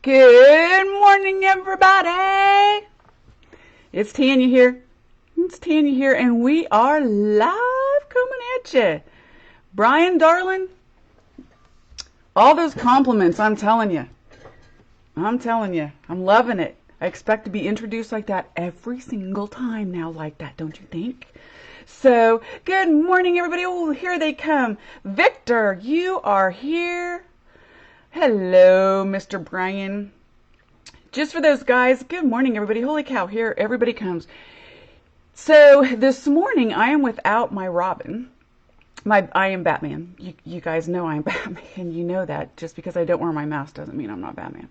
Good morning, everybody. It's Tanya here. And we are live coming at you. Brian, darling, all those compliments, I'm telling you. I'm loving it. I expect to be introduced like that every single time now, like that, don't you think? So, good morning, everybody. Oh, here they come. Victor, you are here. Hello, Mr. Brian. Just for those guys, good morning, everybody. Holy cow, here everybody comes. So this morning I am without my Robin. I am Batman. You guys know I'm Batman. You know that. Just because I don't wear my mask doesn't mean I'm not Batman.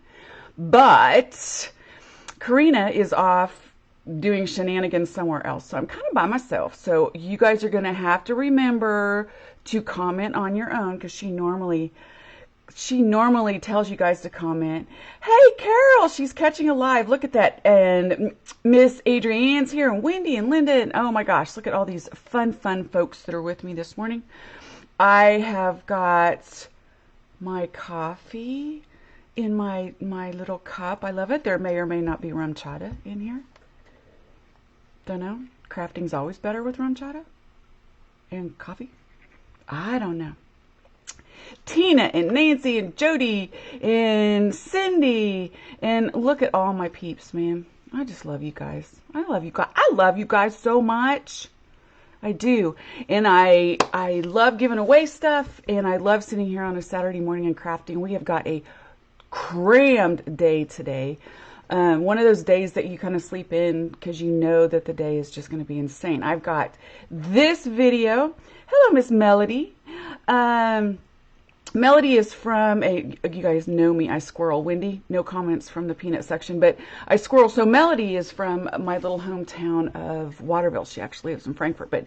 But Karina is off doing shenanigans somewhere else. So I'm kind of by myself. So you guys are going to have to remember to comment on your own because she normally tells you guys to comment. Hey, Carol, she's catching a live. Look at that. And Miss Adrienne's here, and Wendy and Linda. And oh my gosh, look at all these fun folks that are with me this morning. I have got my coffee in my little cup. I love it. There may or may not be rum chata in here. Don't know. Crafting's always better with rum chata and coffee. I don't know. Tina and Nancy and Jody and Cindy, and look at all my peeps, man. I just love you guys. I love you guys so much. I do. And I love giving away stuff, and I love sitting here on a Saturday morning and crafting. We have got a crammed day today. One of those days that you kind of sleep in because you know that the day is just going to be insane. I've got this video. Hello, Miss Melody. Melody is from you guys know me, I squirrel. Wendy, no comments from the peanut section, but I squirrel. So Melody is from my little hometown of Waterville. She actually lives in Frankfort, but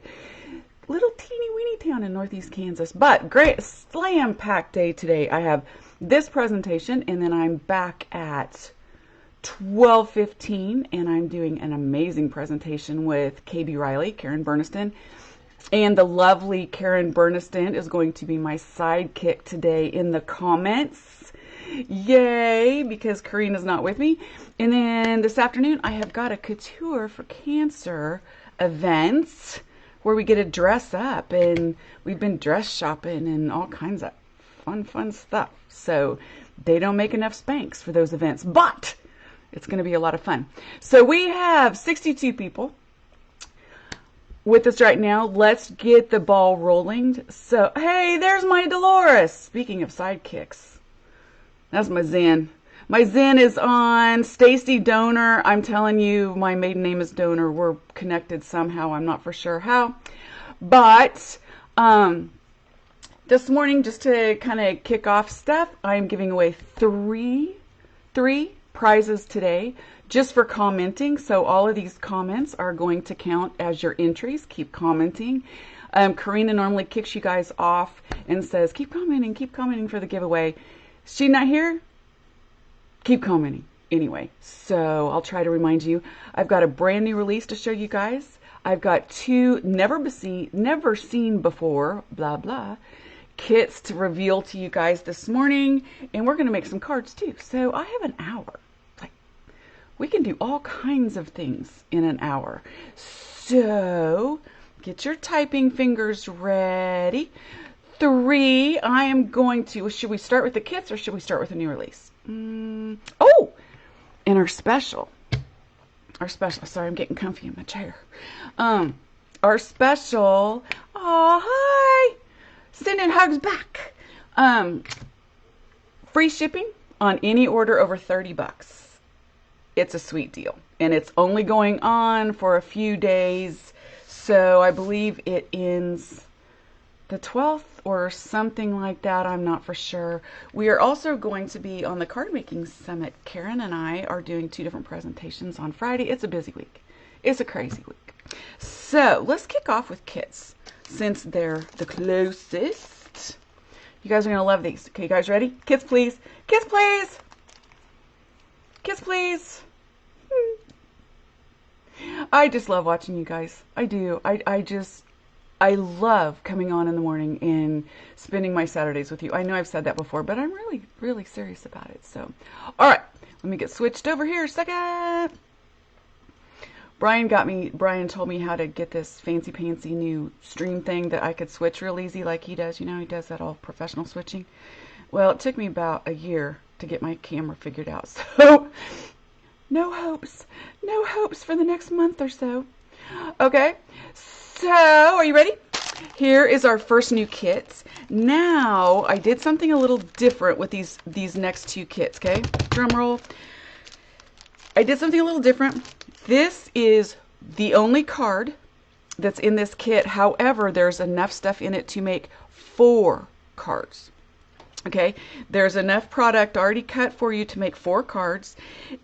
little teeny weeny town in northeast Kansas. But great slam packed day today. I have this presentation, and then I'm back at 12:15, and I'm doing an amazing presentation with KB Riley, Karen Burniston. And the lovely Karen Burniston is going to be my sidekick today in the comments. Yay, because Karina's not with me. And then this afternoon, I have got a Couture for Cancer event where we get to dress up. And we've been dress shopping and all kinds of fun stuff. So they don't make enough Spanx for those events. But it's going to be a lot of fun. So we have 62 people with us right now. Let's get the ball rolling. So, hey, there's my Dolores. Speaking of sidekicks, that's my Zen. My Zen is on Stacy Donor. I'm telling you, my maiden name is Donor. We're connected somehow. I'm not for sure how. But this morning, just to kind of kick off stuff, I'm giving away three prizes today, just for commenting. So all of these comments are going to count as your entries. Keep commenting. Karina normally kicks you guys off and says, keep commenting for the giveaway. She not here? Keep commenting anyway. So I'll try to remind you. I've got a brand new release to show you guys. I've got two never seen before, blah, blah, kits to reveal to you guys this morning. And we're going to make some cards too. So I have an hour. We can do all kinds of things in an hour. So get your typing fingers ready. 3, I am going to, should we start with the kits or should we start with a new release? Oh, and our special, sorry, I'm getting comfy in my chair. Our special, oh, hi, sending hugs back. Free shipping on any order over $30. It's a sweet deal, and it's only going on for a few days, so I believe it ends the 12th or something like that. I'm not for sure. We are also going to be on the card making summit. Karen and I are doing 2 different presentations on Friday. It's a busy week. It's a crazy week. So let's kick off with kits since they're the closest. You guys are gonna love these. Okay, you guys ready? Kits, please. Kits, please. Kits, please. I just love watching you guys. I do. I love coming on in the morning and spending my Saturdays with you. I know I've said that before, but I'm really, really serious about it. So, all right. Let me get switched over here a second. Brian told me how to get this fancy new stream thing that I could switch real easy like he does. You know, he does that all professional switching. Well, it took me about a year to get my camera figured out. So, no hopes for the next month or so. Okay, so are you ready? Here is our first new kits. Now, I did something a little different with these next two kits, okay? Drum roll. I did something a little different. This is the only card that's in this kit. However, there's enough stuff in it to make 4 cards. Okay, there's enough product already cut for you to make 4 cards.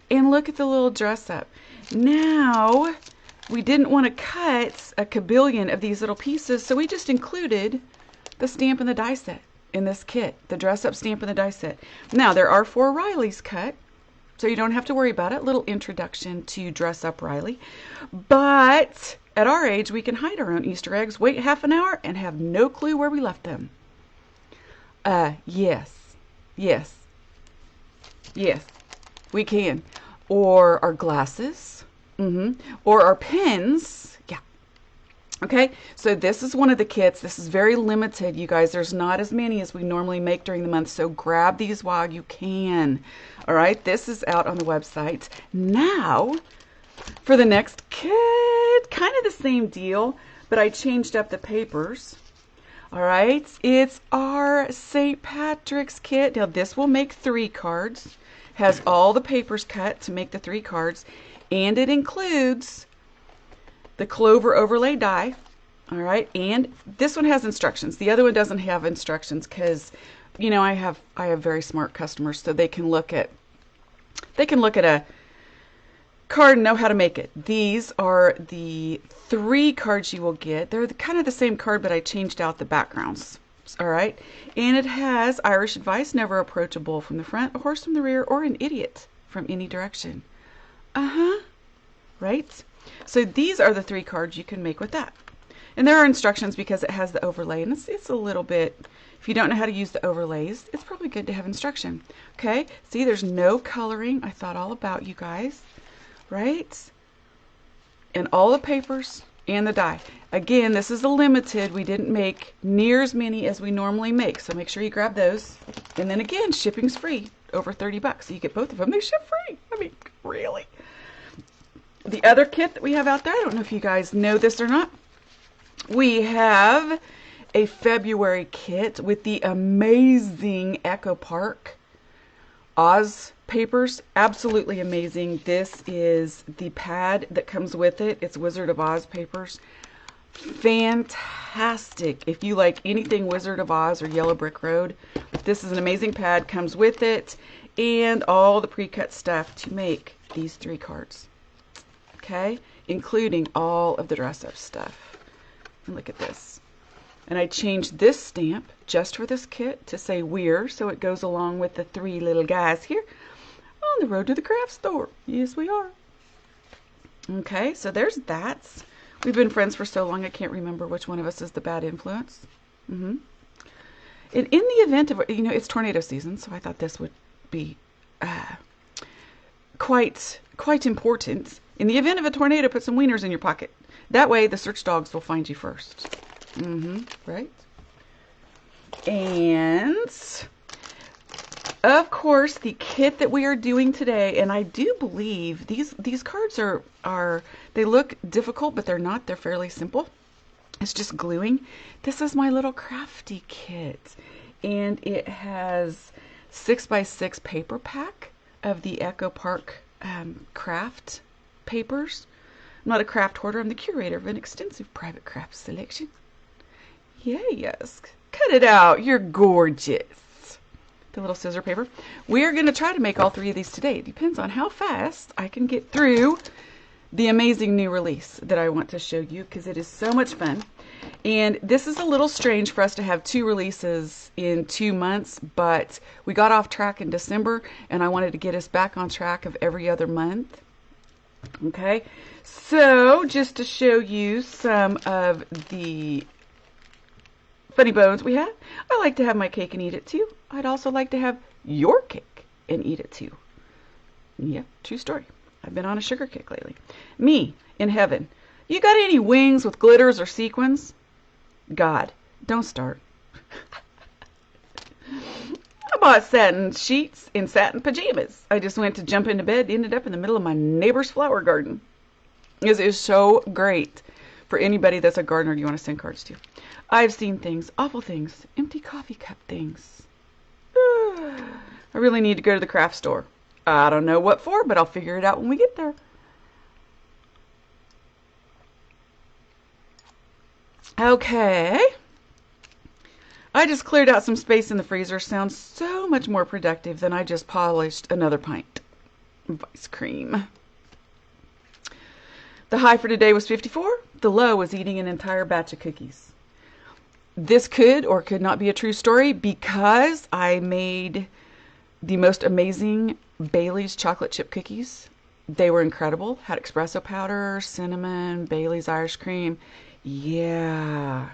And look at the little dress up. Now, we didn't want to cut a kabillion of these little pieces, so we just included the stamp and the die set in this kit, the dress up stamp and the die set. Now, there are 4 Rileys cut, so you don't have to worry about it. Little introduction to dress up Riley. But at our age, we can hide our own Easter eggs, wait half an hour, and have no clue where we left them. Yes, we can. Or our glasses, or our pens, yeah. Okay, so this is one of the kits. This is very limited, you guys. There's not as many as we normally make during the month, so grab these while you can. All right, this is out on the website. Now, for the next kit, kind of the same deal, but I changed up the papers. All right, it's our St. Patrick's kit. Now, this will make 3 cards. Has all the papers cut to make the 3 cards, and it includes the clover overlay die. All right, and this one has instructions. The other one doesn't have instructions because, you know, I have very smart customers, so they can look at a card and know how to make it. These are the 3 cards you will get. They're kind of the same card, but I changed out the backgrounds. All right, and it has Irish advice: never approach a bull from the front, a horse from the rear, or an idiot from any direction. Right? So these are the 3 cards you can make with that. And there are instructions because it has the overlay, and it's a little bit, if you don't know how to use the overlays, it's probably good to have instruction. Okay, see, there's no coloring. I thought all about you guys, right? And all the papers and the die. Again, this is a limited. We didn't make near as many as we normally make, so make sure you grab those. And then again, shipping's free, over 30 bucks. So you get both of them. They ship free. I mean, really. The other kit that we have out there, I don't know if you guys know this or not. We have a February kit with the amazing Echo Park Oz papers. Absolutely amazing. This is the pad that comes with it. It's Wizard of Oz papers. Fantastic. If you like anything Wizard of Oz or Yellow Brick Road, this is an amazing pad. Comes with it, and all the pre-cut stuff to make these 3 cards. Okay, including all of the dress-up stuff. And look at this. And I changed this stamp just for this kit to say "We're," so it goes along with the 3 little guys here on the road to the craft store. Yes, we are. Okay, so there's that. We've been friends for so long, I can't remember which one of us is the bad influence. And in the event of, you know, it's tornado season, so I thought this would be quite important. In the event of a tornado, put some wieners in your pocket. That way, the search dogs will find you first. Right? And of course, the kit that we are doing today, and I do believe these cards are they look difficult, but they're not. They're fairly simple. It's just gluing. This is my little crafty kit, and it has 6x6 paper pack of the Echo Park craft papers. I'm not a craft hoarder. I'm the curator of an extensive private craft selection. Yes, cut it out. You're gorgeous. The little scissor paper. We are going to try to make all 3 of these today. It depends on how fast I can get through the amazing new release that I want to show you, because it is so much fun. And this is a little strange for us to have 2 releases in 2 months, but we got off track in December, and I wanted to get us back on track of every other month. Okay, so just to show you some of the funny bones we have. I like to have my cake and eat it too. I'd also like to have your cake and eat it too. Yep, true story. I've been on a sugar kick lately. Me, in heaven. You got any wings with glitters or sequins? God, don't start. I bought satin sheets and satin pajamas. I just went to jump into bed, ended up in the middle of my neighbor's flower garden. This is so great for anybody that's a gardener you want to send cards to. I've seen things, awful things, empty coffee cup things. I really need to go to the craft store. I don't know what for, but I'll figure it out when we get there. Okay. I just cleared out some space in the freezer. Sounds so much more productive than I just polished another pint of ice cream. The high for today was 54. The low was eating an entire batch of cookies. This could or could not be a true story because I made the most amazing Bailey's chocolate chip cookies. They were incredible. Had espresso powder, cinnamon, Bailey's Irish cream. Yeah.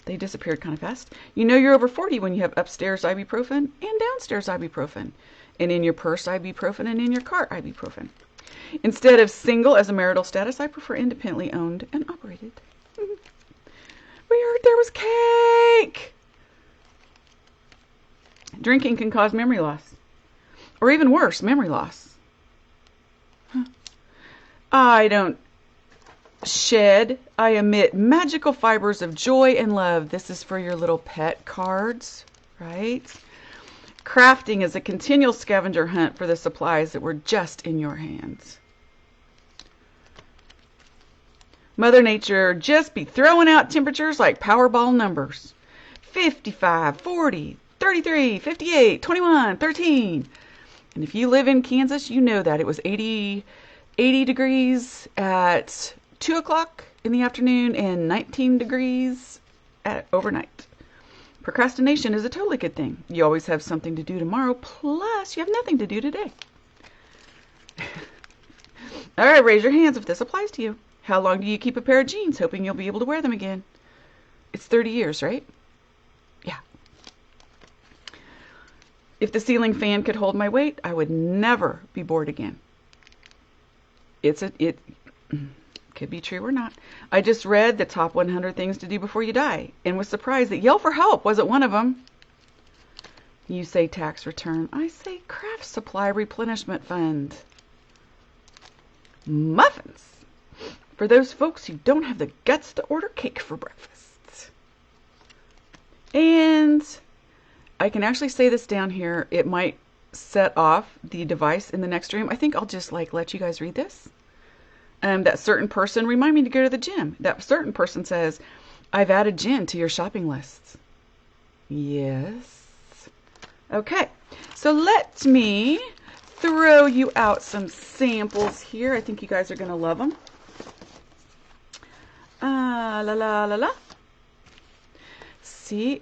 They disappeared kind of fast. You know you're over 40 when you have upstairs ibuprofen and downstairs ibuprofen. And in your purse ibuprofen and in your car ibuprofen. Instead of single as a marital status, I prefer independently owned and operated. We heard there was cake! Drinking can cause memory loss. Or even worse, memory loss. I don't shed. I emit magical fibers of joy and love. This is for your little pet cards, right? Crafting is a continual scavenger hunt for the supplies that were just in your hands. Mother Nature just be throwing out temperatures like Powerball numbers. 55, 40, 33, 58, 21, 13. And if you live in Kansas, you know that. It was 80 degrees at 2 o'clock in the afternoon and 19 degrees at overnight. Procrastination is a totally good thing. You always have something to do tomorrow, plus you have nothing to do today. All right, raise your hands if this applies to you. How long do you keep a pair of jeans hoping you'll be able to wear them again? It's 30 years, right? Yeah. If the ceiling fan could hold my weight, I would never be bored again. It could be true or not. I just read the top 100 things to do before you die and was surprised that yell for help wasn't one of them. You say tax return. I say craft supply replenishment fund. Muffins. For those folks who don't have the guts to order cake for breakfast. And I can actually say this down here. It might set off the device in the next room. I think I'll just let you guys read this. That certain person, remind me to go to the gym. That certain person says, I've added gin to your shopping list. Yes. Okay, so let me throw you out some samples here. I think you guys are going to love them. La la la la. See,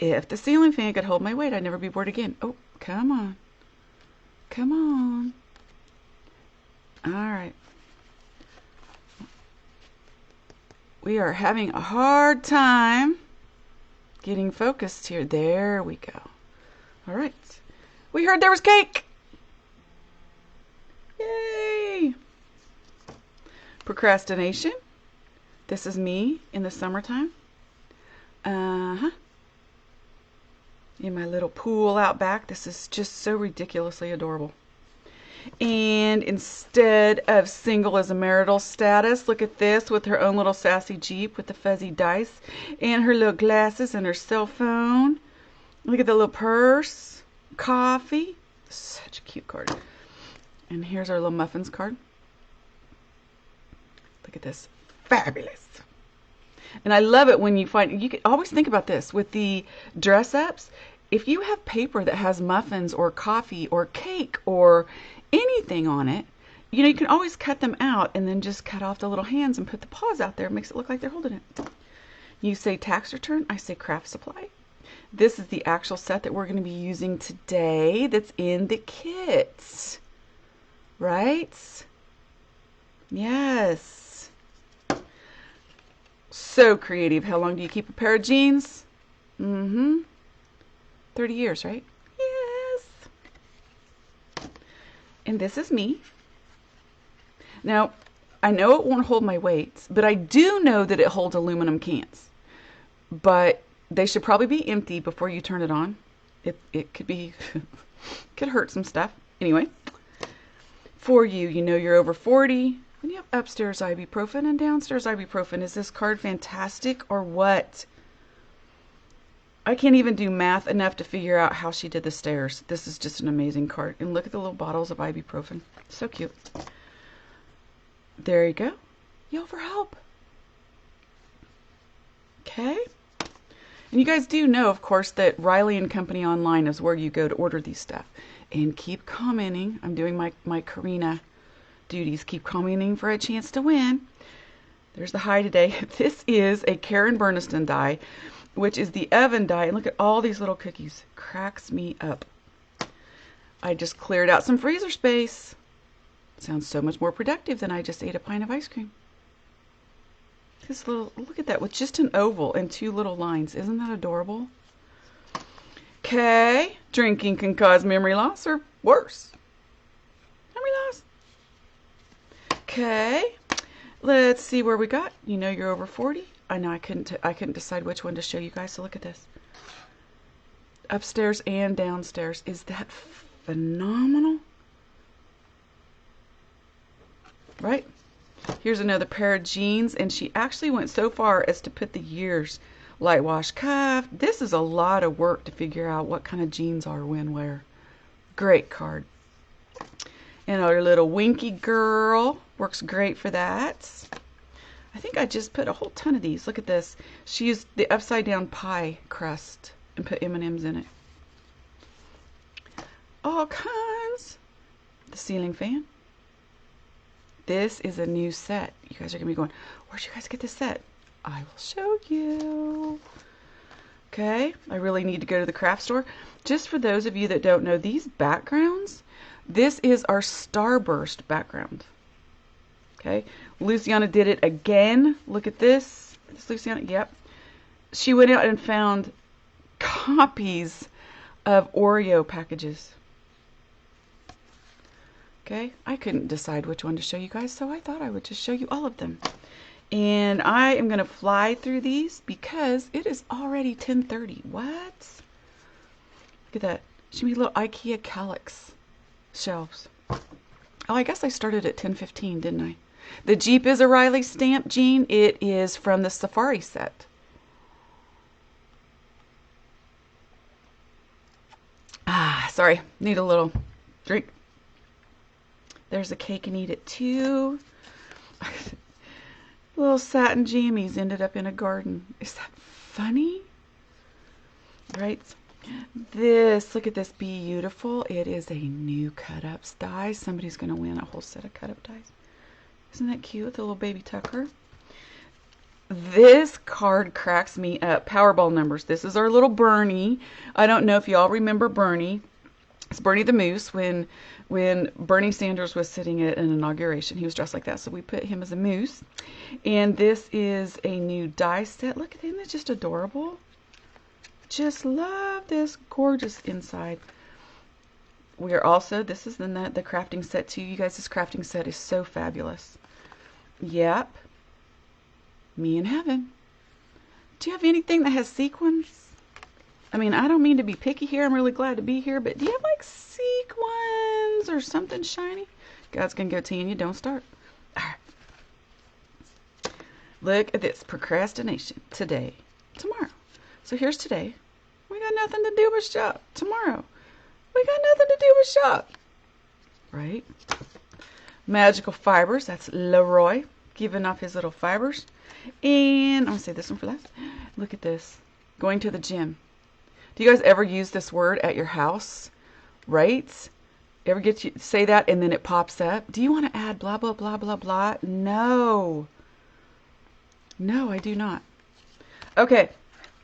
if the ceiling fan could hold my weight, I'd never be bored again. Oh, come on. Come on. All right. We are having a hard time getting focused here. There we go. All right. We heard there was cake. Yay. Procrastination. This is me in the summertime. In my little pool out back. This is just so ridiculously adorable. And instead of single as a marital status, look at this with her own little sassy Jeep with the fuzzy dice and her little glasses and her cell phone. Look at the little purse, coffee. Such a cute card. And here's our little muffins card. Look at this. Fabulous. And I love it when you find, you can always think about this with the dress ups. If you have paper that has muffins or coffee or cake or anything on it, you can always cut them out and then just cut off the little hands and put the paws out there. It makes it look like they're holding it. You say tax return, I say craft supply. This is the actual set that we're going to be using today that's in the kit. Right? Yes. So creative. How long do you keep a pair of jeans? 30 years, right? Yes. And this is me. Now, I know it won't hold my weights, but I do know that it holds aluminum cans. But they should probably be empty before you turn it on. It could be, could hurt some stuff. Anyway, for you, you know you're over 40, and you have upstairs ibuprofen and downstairs ibuprofen. Is this card fantastic or what? I can't even do math enough to figure out how she did the stairs. This is just an amazing card. And look at the little bottles of ibuprofen. So cute. There you go. Yell for help. Okay. And you guys do know, of course, that Riley and Company Online is where you go to order these stuff. And keep commenting. I'm doing my Karina duties. Keep commenting for a chance to win. There's the high today. This is a Karen Burniston die, which is the oven die. And look at all these little cookies. Cracks me up. I just cleared out some freezer space. Sounds so much more productive than I just ate a pint of ice cream. This little, look at that, with just an oval and 2 little lines. Isn't that adorable? Okay, drinking can cause memory loss or worse. Memory loss. Okay, let's see where we got. You know you're over 40. I know I couldn't decide which one to show you guys, so look at this. Upstairs and downstairs. Is that phenomenal? Right? Here's another pair of jeans, and she actually went so far as to put the years. Light wash cuff. This is a lot of work to figure out what kind of jeans are when where. Great card. And our little Winky girl works great for that. I think I just put a whole ton of these. Look at this. She used the upside down pie crust and put M&Ms in it. All kinds. The ceiling fan. This is a new set. You guys are going to be going, where'd you guys get this set? I will show you. Okay, I really need to go to the craft store. Just for those of you that don't know, these backgrounds, this is our Starburst background. Okay, Luciana did it again. Look at this. This Luciana, yep. She went out and found copies of Oreo packages. Okay, I couldn't decide which one to show you guys, so I thought I would just show you all of them. And I am going to fly through these because it is already 10:30. What? Look at that. She made little IKEA calyx shelves. Oh, I guess I started at 10:15, didn't I? The Jeep is a Riley stamp, Jean. It is from the Safari set. Ah, sorry. Need a little drink. There's a cake and eat it too. Little satin jammies ended up in a garden. Is that funny? Right? This, look at this, beautiful. It is a new cut-ups die. Somebody's going to win a whole set of cut-up dies. Isn't that cute? The little baby Tucker. This card cracks me up. Powerball numbers. This is our little Bernie. I don't know if y'all remember Bernie. It's Bernie the Moose. When Bernie Sanders was sitting at an inauguration, he was dressed like that, so we put him as a moose. And this is a new die set. Look at him, it's just adorable. Just love this gorgeous inside. We are also, this is the crafting set too. You guys, this crafting set is so fabulous. Yep. Me in heaven. Do you have anything that has sequins? I mean, I don't mean to be picky here. I'm really glad to be here. But do you have like sequins or something shiny? God's going to go to you and you don't start. All right. Look at this. Procrastination. Today. Tomorrow. So here's today. We got nothing to do but shop. Tomorrow. We got nothing to do but shop. Right? Magical fibers. That's Leroy giving off his little fibers. And I'm going to say this one for last. Look at this. Going to the gym. Do you guys ever use this word at your house? Right? Ever get you say that and then it pops up? Do you want to add blah, blah, blah, blah, blah? No. No, I do not. Okay.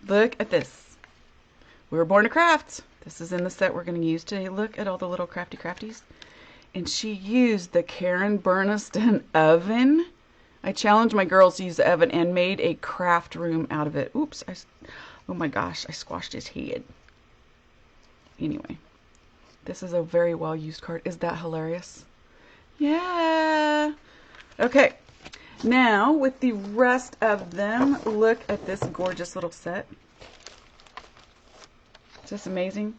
Look at this. We were born to craft. This is in the set we're going to use today. Look at all the little crafty crafties. And she used the Karen Burniston oven. I challenged my girls to use the oven and made a craft room out of it. Oops. Oh my gosh, I squashed his head. Anyway, This is a very well used card. Is that hilarious? Yeah. Okay. Now with the rest of them, look at this gorgeous little set. Is this amazing?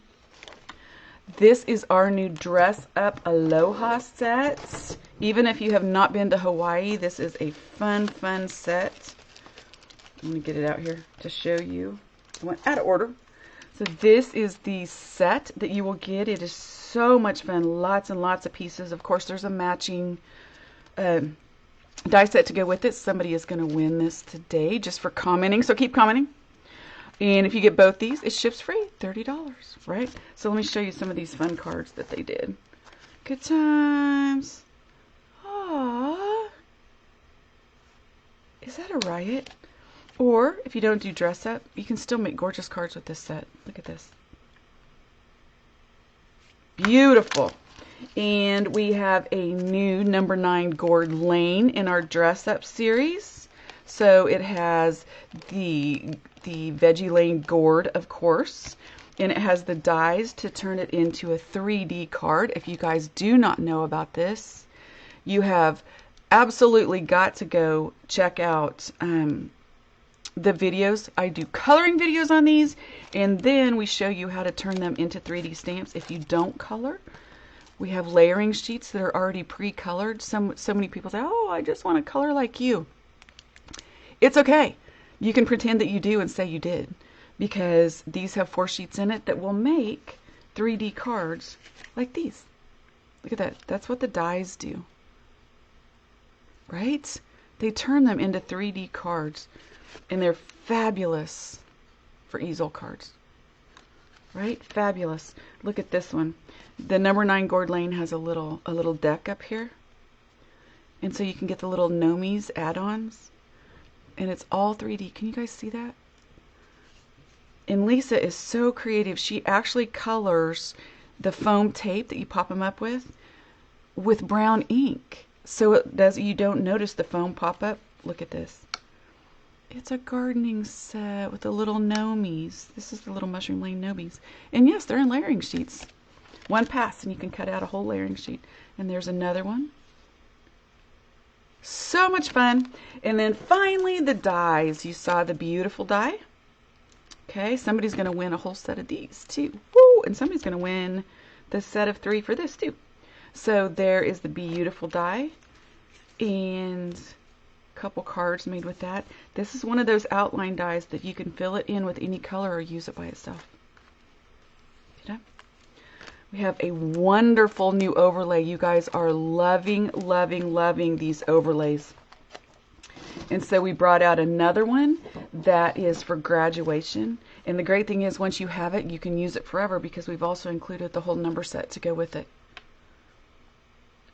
This is our new Dress Up Aloha set. Even if you have not been to Hawaii, this is a fun, fun set. Let me get it out here to show you. I went out of order. So this is the set that you will get. It is so much fun. Lots and lots of pieces. Of course, there's a matching die set to go with it. Somebody is going to win this today just for commenting. So keep commenting. And if you get both these, it ships free, $30, right? So let me show you some of these fun cards that they did. Good times. Aww. Is that a riot? Or if you don't do dress up, you can still make gorgeous cards with this set. Look at this. Beautiful. And we have a new number 9 gourd lane in our dress up series. So it has the veggie lane gourd, of course, and it has the dies to turn it into a 3D card. If you guys do not know about this, you have absolutely got to go check out the videos. I do coloring videos on these, and then we show you how to turn them into 3D stamps. If you don't color, we have layering sheets that are already pre-colored. So many people say, oh, I just want to color like you. It's okay. You can pretend that you do and say you did, because these have 4 sheets in it that will make 3D cards like these. Look at that. That's what the dies do, right? They turn them into 3D cards, and they're fabulous for easel cards, right? Fabulous. Look at this one. The number 9 gourd lane has a little deck up here, and so you can get the little Nomies add-ons. And it's all 3D. Can you guys see that? And Lisa is so creative. She actually colors the foam tape that you pop them up with brown ink. So it does, you don't notice the foam pop up. Look at this. It's a gardening set with the little Nomies. This is the little Mushroom Lane Nomies. And yes, they're in layering sheets. One pass and you can cut out a whole layering sheet. And there's another one. So much fun. And then finally the dies. You saw the beautiful die. Okay, somebody's going to win a whole set of these too. Woo! And somebody's going to win the set of 3 for this too. So there is the beautiful die and a couple cards made with that. This is one of those outline dies that you can fill it in with any color or use it by itself. You know? We have a wonderful new overlay. You guys are loving, loving, loving these overlays. And so we brought out another one that is for graduation. And the great thing is once you have it, you can use it forever because we've also included the whole number set to go with it.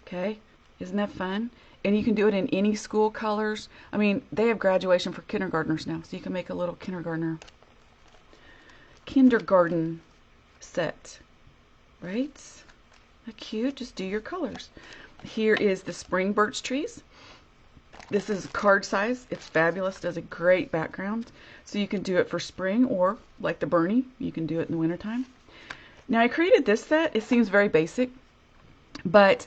Okay, isn't that fun? And you can do it in any school colors. I mean, they have graduation for kindergartners now, so you can make a little kindergarten set. Right? Isn't that cute? Just do your colors. Here is the spring birch trees. This is card size. It's fabulous. Does a great background. So you can do it for spring, or like the Bernie, you can do it in the wintertime. Now I created this set. It seems very basic, but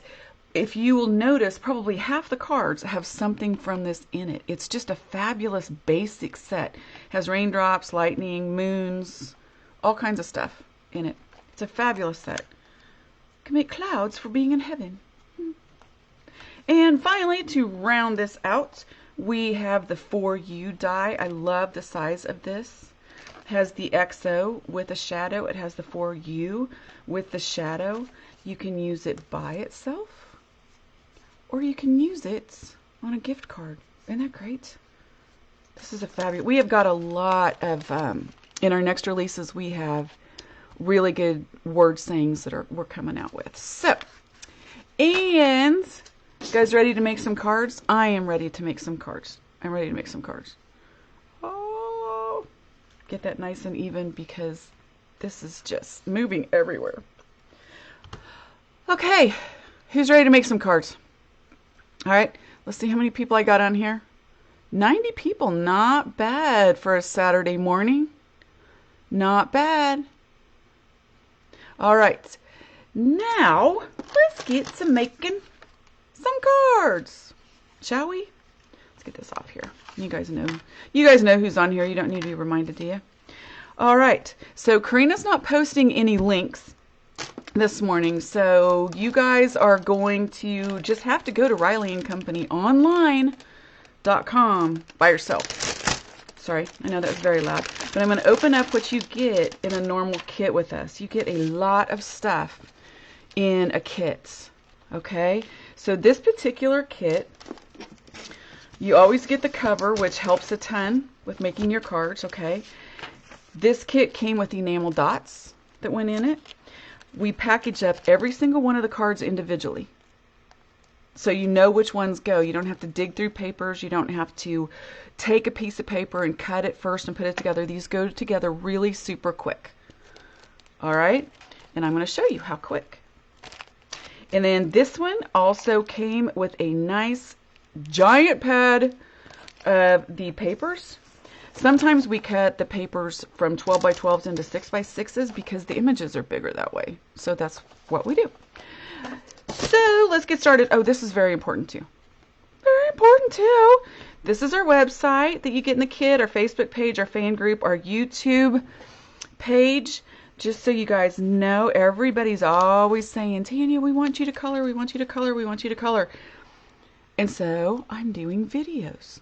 if you will notice, probably half the cards have something from this in it. It's just a fabulous basic set. It has raindrops, lightning, moons, all kinds of stuff in it. It's a fabulous set. You can make clouds for being in heaven. And finally, to round this out, we have the 4U die. I love the size of this. It has the XO with a shadow. It has the 4U with the shadow. You can use it by itself, or you can use it on a gift card. Isn't that great? This is a fabulous. We have got a lot of, in our next releases, we have really good word sayings that we're coming out with. So, and you guys ready to make some cards? I am ready to make some cards. I'm ready to make some cards. Oh, get that nice and even because this is just moving everywhere. Okay, who's ready to make some cards? All right, let's see how many people I got on here. 90 people, not bad for a Saturday morning. Not bad. All right, Now, let's get to making some cards, shall we? Let's get this off here. You guys know who's on here. You don't need to be reminded, do you? All right, so Karina's not posting any links this morning, so you guys are going to just have to go to RileyandCompanyOnline.com by yourself. Sorry, I know that was very loud, but I'm going to open up what you get in a normal kit with us. You get a lot of stuff in a kit, okay? So this particular kit, you always get the cover, which helps a ton with making your cards, okay? This kit came with enamel dots that went in it. We package up every single one of the cards individually, so you know which ones go. You don't have to dig through papers. You don't have to take a piece of paper and cut it first and put it together. These go together really super quick. All right, and I'm going to show you how quick. And then this one also came with a nice giant pad of the papers. Sometimes we cut the papers from 12 by 12s into 6 by 6s because the images are bigger that way. So that's what we do. So let's get started. Oh, this is very important too. Very important too. This is our website that you get in the kit, our Facebook page, our fan group, our YouTube page. Just so you guys know, everybody's always saying, Tanya, we want you to color, we want you to color, we want you to color. And so I'm doing videos.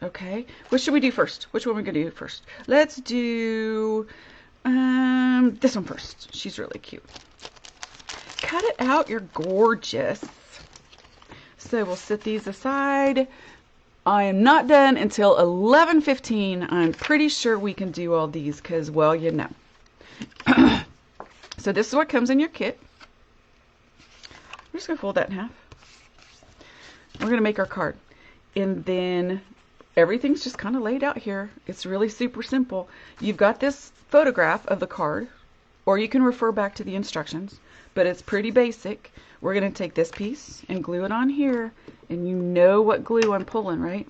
Okay, what should we do first? Which one are we going to do first? Let's do this one first. She's really cute. Cut it out. You're gorgeous. So we'll set these aside. I am not done until 11:15. I'm pretty sure we can do all these because, well, you know. So this is what comes in your kit. We're just going to fold that in half. We're going to make our card. And then everything's just kind of laid out here. It's really super simple. You've got this photograph of the card, or you can refer back to the instructions, but it's pretty basic. We're going to take this piece and glue it on here, and you know what glue I'm pulling, right?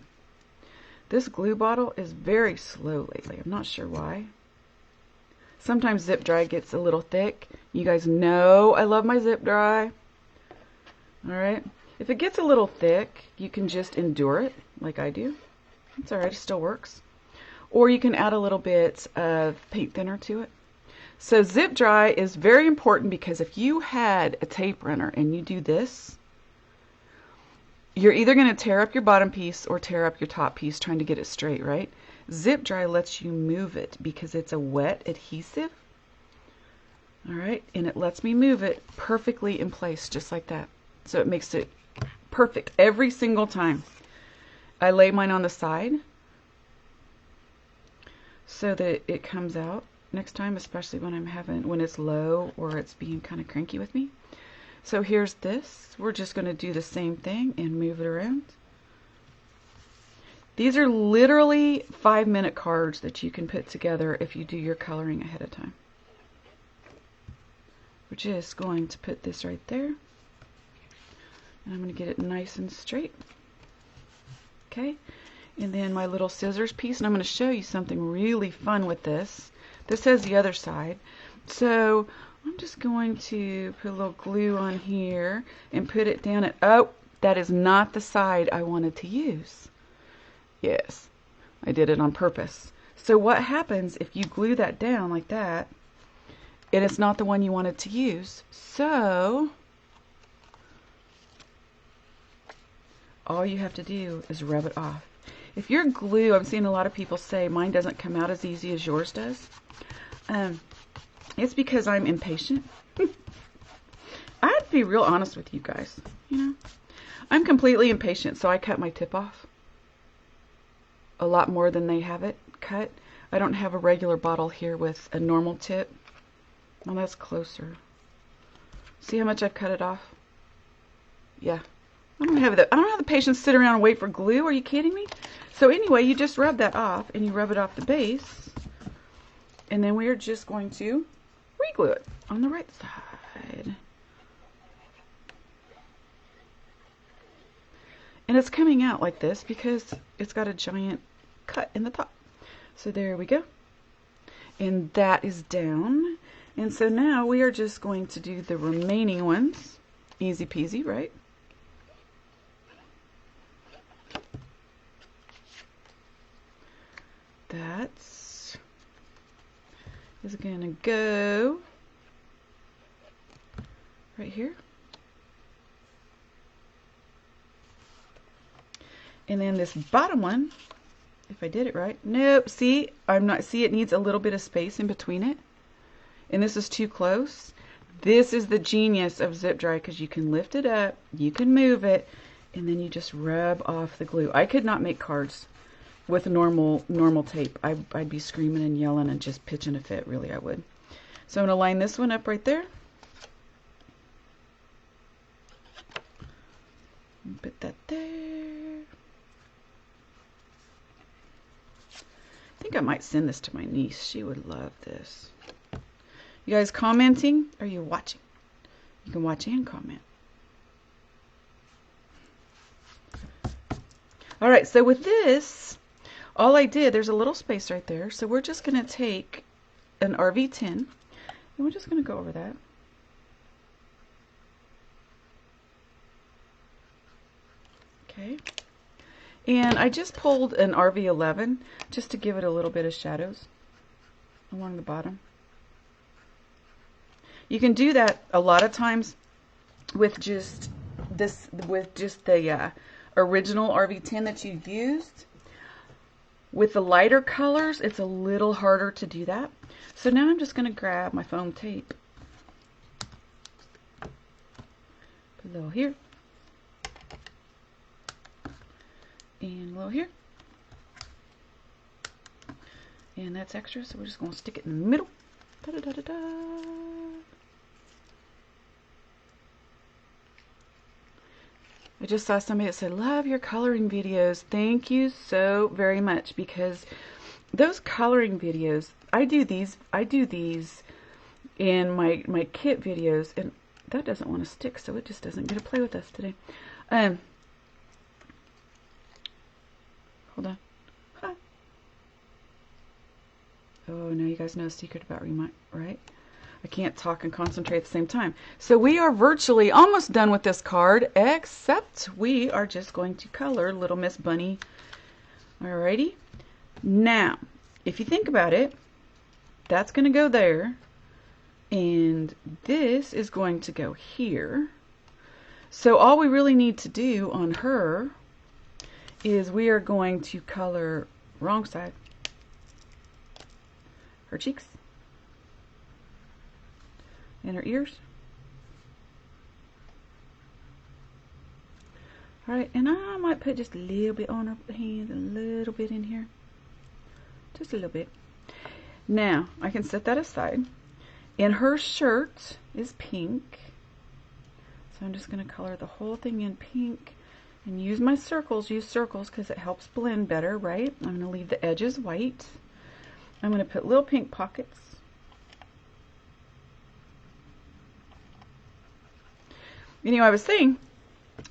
This glue bottle is very slow lately. I'm not sure why. Sometimes zip dry gets a little thick. You guys know I love my zip dry. All right. If it gets a little thick, you can just endure it like I do. It's alright, it still works. Or you can add a little bit of paint thinner to it. So zip dry is very important because if you had a tape runner and you do this, you're either going to tear up your bottom piece or tear up your top piece trying to get it straight, right? Zip dry lets you move it because it's a wet adhesive. Alright, and it lets me move it perfectly in place just like that. So it makes it perfect every single time. I lay mine on the side so that it comes out next time, especially when it's low or it's being kind of cranky with me. So here's this. We're just going to do the same thing and move it around. These are literally 5-minute cards that you can put together if you do your coloring ahead of time. We're just going to put this right there. And I'm going to get it nice and straight. Okay, and then my little scissors piece, and I'm going to show you something really fun with this. This has the other side. So I'm just going to put a little glue on here and put it down. Oh, that is not the side I wanted to use. Yes, I did it on purpose. So what happens if you glue that down like that, and it's not the one you wanted to use? So all you have to do is rub it off. If your glue, I'm seeing a lot of people say mine doesn't come out as easy as yours does. It's because I'm impatient. I have to be real honest with you guys. You know, I'm completely impatient, so I cut my tip off a lot more than they have it cut. I don't have a regular bottle here with a normal tip. Well, that's closer. See how much I've cut it off? Yeah. I don't have the patience to sit around and wait for glue. Are you kidding me? So anyway, you just rub that off, and you rub it off the base, and then we are just going to re-glue it on the right side. And it's coming out like this because it's got a giant cut in the top. So there we go. And that is down. And so now we are just going to do the remaining ones. Easy peasy, right? That's is gonna go right here. And then this bottom one, if I did it right, nope, see, it needs a little bit of space in between it. And this is too close. This is the genius of zip dry, because you can lift it up, you can move it, and then you just rub off the glue. I could not make cards with normal tape. I'd be screaming and yelling and just pitching a fit, really I would. So I'm going to line this one up right there. Put that there. I think I might send this to my niece. She would love this. You guys commenting? Are you watching? You can watch and comment. All right, so with this, all I did, there's a little space right there. So we're just going to take an RV10 and we're just going to go over that. Okay. And I just pulled an RV11 just to give it a little bit of shadows along the bottom. You can do that a lot of times with just this, with just the original RV10 that you've used. With the lighter colors, it's a little harder to do that. So now I'm just going to grab my foam tape. Put a little here. And a little here. And that's extra, so we're just going to stick it in the middle. Da-da-da-da-da. I just saw somebody that said, love your coloring videos. Thank you so very much, because those coloring videos, I do these in my kit videos, and that doesn't want to stick, so it just doesn't get to play with us today. Hold on. Hi. Oh, now you guys know a secret about Remind, right? I can't talk and concentrate at the same time. So we are virtually almost done with this card, except we are just going to color Little Miss Bunny. Alrighty. Now, if you think about it, that's going to go there, and this is going to go here. So all we really need to do on her is we are going to color, wrong side, her cheeks. And her ears. Alright, and I might put just a little bit on her hands, a little bit in here. Just a little bit. Now, I can set that aside. And her shirt is pink. So I'm just going to color the whole thing in pink. And use my circles. Use circles because it helps blend better, right? I'm going to leave the edges white. I'm going to put little pink pockets. You know, I was saying,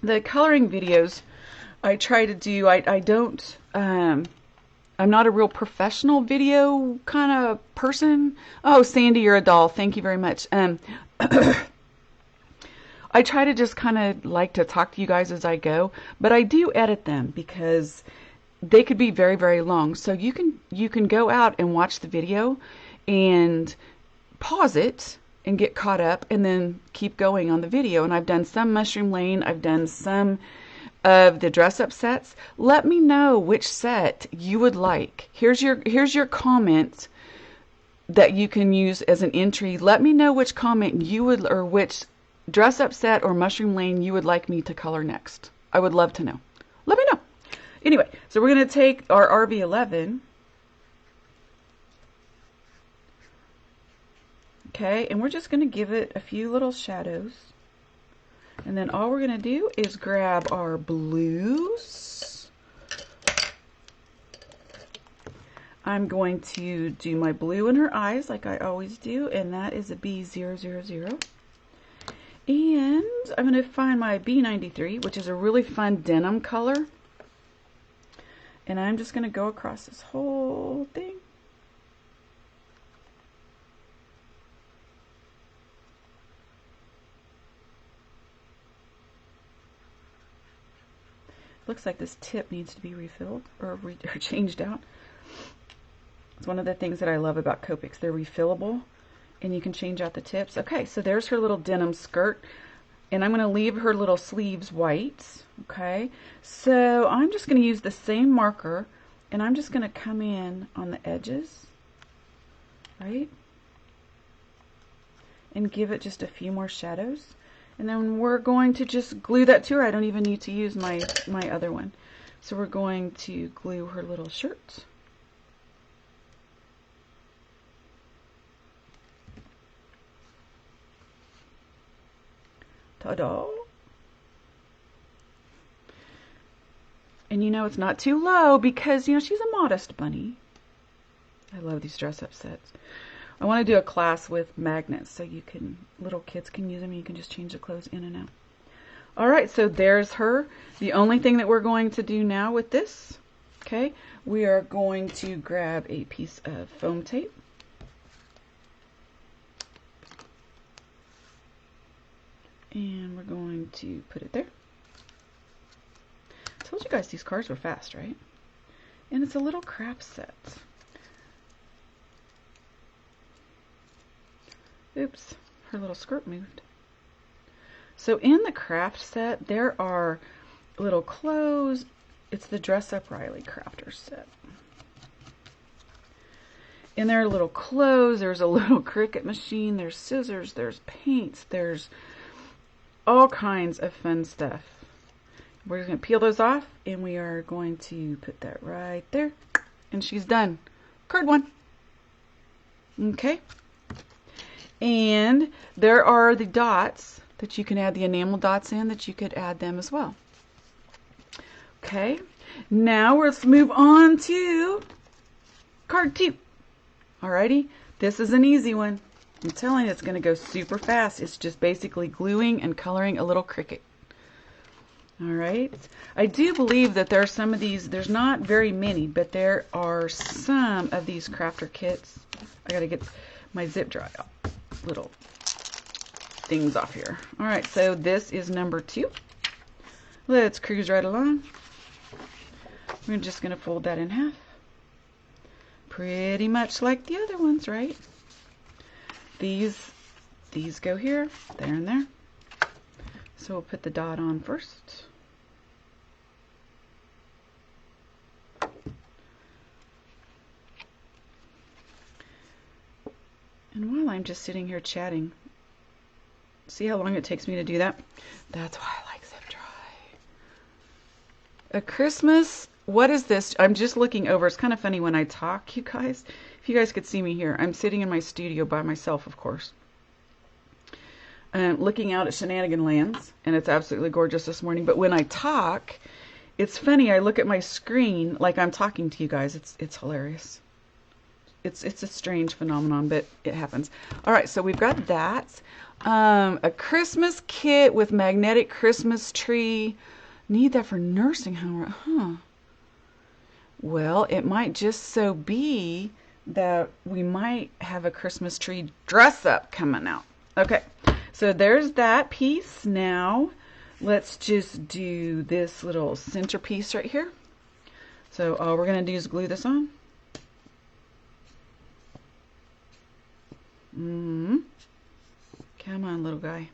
the coloring videos I try to do, I don't, I'm not a real professional video kind of person. Oh, Sandy, you're a doll. Thank you very much. I try to just kind of like to talk to you guys as I go, but I do edit them because they could be very, very long. So you can go out and watch the video and pause it and get caught up and then keep going on the video. And I've done some Mushroom Lane. I've done some of the dress-up sets. Let me know which set you would like. Here's your comment that you can use as an entry. Let me know which comment you would, or which dress-up set or Mushroom Lane you would like me to color next. I would love to know. Let me know. Anyway, so we're going to take our RV11. Okay, and we're just going to give it a few little shadows. And then all we're going to do is grab our blues. I'm going to do my blue in her eyes like I always do, and that is a B000. And I'm going to find my B93, which is a really fun denim color. And I'm just going to go across this whole thing. Looks like this tip needs to be refilled or changed out. It's one of the things that I love about Copics. They're refillable and you can change out the tips. Okay, so there's her little denim skirt. And I'm going to leave her little sleeves white. Okay, so I'm just going to use the same marker and I'm just going to come in on the edges, right? And give it just a few more shadows. And then we're going to just glue that to her. I don't even need to use my other one. So we're going to glue her little shirt. Ta-da! And you know it's not too low because, you know, she's a modest bunny. I love these dress-up sets. I want to do a class with magnets so you can, little kids can use them and you can just change the clothes in and out. All right, so there's her. The only thing that we're going to do now with this, okay, we are going to grab a piece of foam tape. And we're going to put it there. I told you guys these cards were fast, right? And it's a little craft set. Oops, her little skirt moved. So in the craft set, there are little clothes. It's the Dress Up Riley Crafter set. And there are little clothes. There's a little Cricut machine. There's scissors. There's paints. There's all kinds of fun stuff. We're just going to peel those off and we are going to put that right there. And she's done. Card one. Okay. And there are the dots that you can add the enamel dots in, that you could add them as well. Okay. Now let's move on to card two. Alrighty. This is an easy one. I'm telling you, it's going to go super fast. It's just basically gluing and coloring a little cricket. All right. I do believe that there are some of these, there's not very many, but there are some of these crafter kits. I got to get my zip dry little things off here. All right, so this is number 2. Let's cruise right along. We're just going to fold that in half. Pretty much like the other ones, right? These go here, there, and there. So we'll put the dot on first. And while I'm just sitting here chatting, see how long it takes me to do that? That's why I like zip dry. A Christmas, what is this? I'm just looking over. It's kind of funny when I talk, you guys. If you guys could see me here, I'm sitting in my studio by myself, of course. Looking out at Shenanigan Lands, and it's absolutely gorgeous this morning. But when I talk, it's funny. I look at my screen like I'm talking to you guys. It's hilarious. It's a strange phenomenon, but it happens. All right, so we've got that. A Christmas kit with magnetic Christmas tree. Need that for nursing home, huh? Well, it might just so be that we might have a Christmas tree dress up coming out. Okay. So there's that piece. Now let's just do this little centerpiece right here. So all we're going to do is glue this on. Come on, little guy.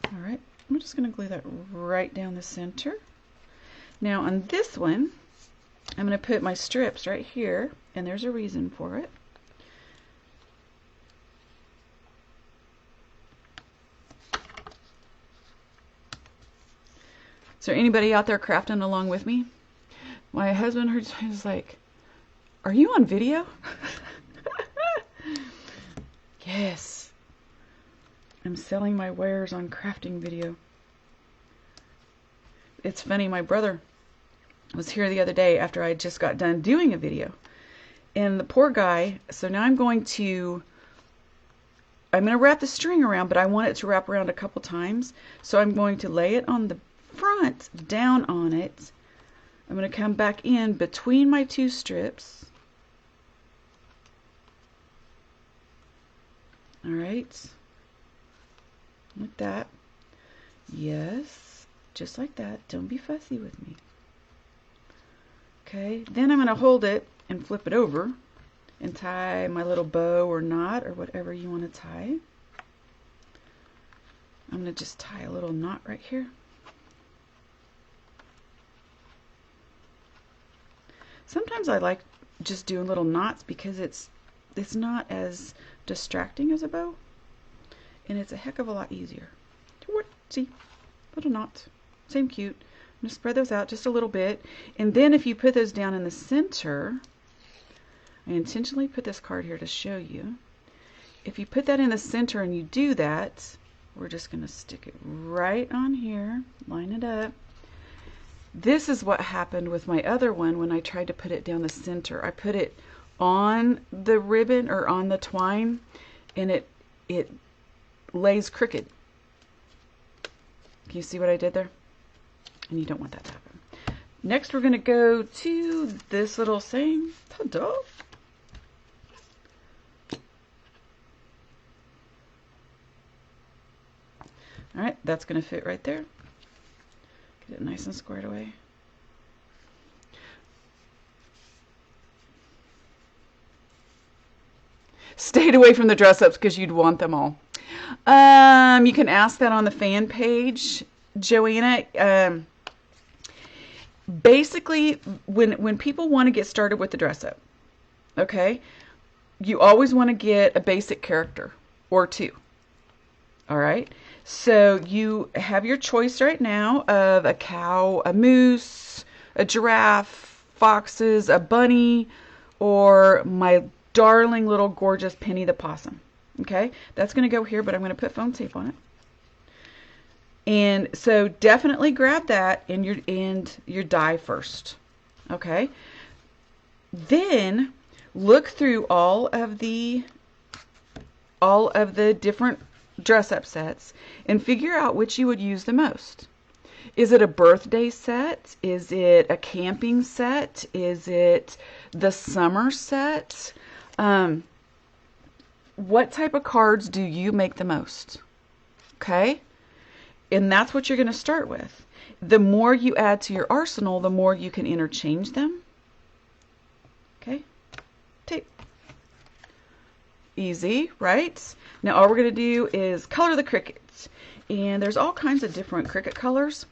All right, I'm just going to glue that right down the center. Now on this one, I'm going to put my strips right here, and there's a reason for it. Is there anybody out there crafting along with me? My husband is like, are you on video? Yes. I'm selling my wares on crafting video. It's funny, my brother was here the other day after I just got done doing a video. And the poor guy, so now I'm going to wrap the string around, but I want it to wrap around a couple times. So I'm going to lay it on the front, down on it. I'm going to come back in between my 2 strips. All right. like that. Yes, just like that. Don't be fussy with me. Okay, then I'm going to hold it and flip it over and tie my little bow or knot or whatever you want to tie. I'm going to just tie a little knot right here. Sometimes I like just doing little knots because it's not as distracting as a bow, and it's a heck of a lot easier. See, little knots, same cute. I'm going to spread those out just a little bit, and then if you put those down in the center, I intentionally put this card here to show you. If you put that in the center and you do that, we're just going to stick it right on here, line it up. This is what happened with my other one when I tried to put it down the center. I put it on the ribbon or on the twine, and it lays crooked. Can you see what I did there? And you don't want that to happen. Next, we're going to go to this little thing. Ta-da! All right, that's going to fit right there. Get it nice and squared away. Stayed away from the dress-ups because you'd want them all. You can ask that on the fan page, Joanna. Basically, when people want to get started with the dress-up, okay, you always want to get a basic character or two. All right, so you have your choice right now of a cow, a moose, a giraffe, foxes, a bunny, or my darling little gorgeous Penny the possum. Okay, that's going to go here, but I'm going to put foam tape on it. And so definitely grab that and your die first. Okay, then look through all of the different dress-up sets and figure out which you would use the most. Is it a birthday set? Is it a camping set? Is it the summer set? What type of cards do you make the most? Okay? And that's what you're going to start with. The more you add to your arsenal, the more you can interchange them. Okay? Tape. Easy, right? Now all we're going to do is color the crickets. And there's all kinds of different cricket colors.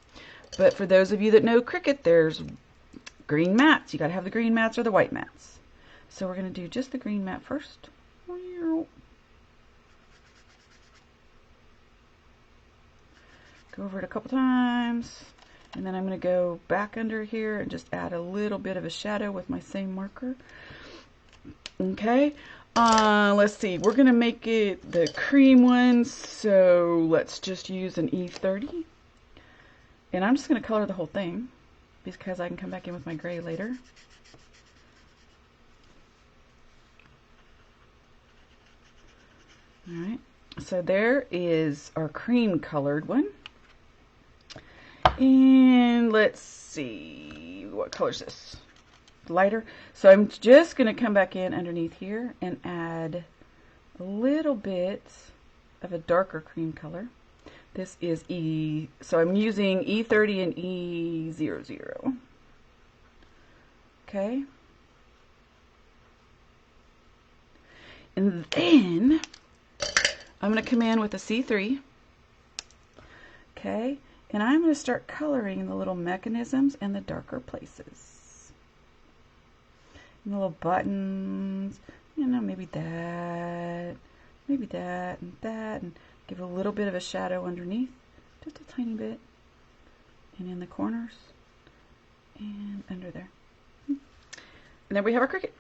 But for those of you that know cricket, there's green mats. You got to have the green mats or the white mats. So we're going to do just the green mat first. Go over it a couple times. And then I'm going to go back under here and just add a little bit of a shadow with my same marker. Okay. Let's see. We're going to make it the cream one. So let's just use an E30. And I'm just going to color the whole thing because I can come back in with my gray later. Alright, so there is our cream colored one. And let's see, what color is this? Lighter. So I'm just going to come back in underneath here and add a little bit of a darker cream color. This is E, so I'm using E30 and E00. Okay. And then I'm going to come in with a C3. Okay. And I'm going to start coloring the little mechanisms and the darker places. And the little buttons, you know, maybe that, and give a little bit of a shadow underneath, just a tiny bit, and in the corners, and under there. And there we have our cricket.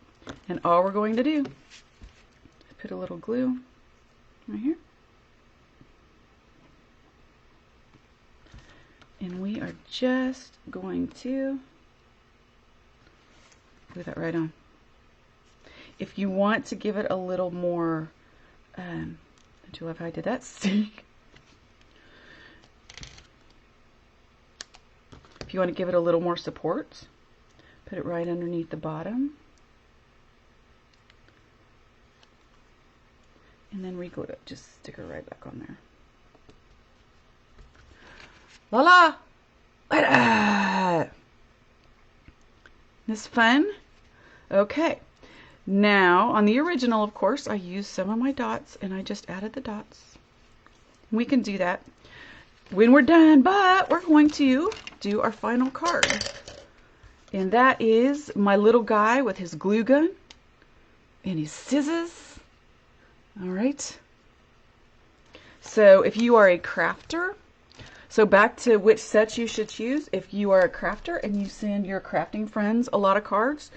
And all we're going to do is put a little glue right here. And we are just going to glue that right on. If you want to give it a little more, don't you love how I did that? See? If you want to give it a little more support, put it right underneath the bottom. And then re-glue it. Just stick it right back on there. La la. Look at that. This fun? Okay. Now, on the original, of course, I used some of my dots, and I just added the dots. We can do that when we're done, but we're going to do our final card. And that is my little guy with his glue gun and his scissors. All right. So if you are a crafter, so back to which sets you should choose. If you are a crafter and you send your crafting friends a lot of cards,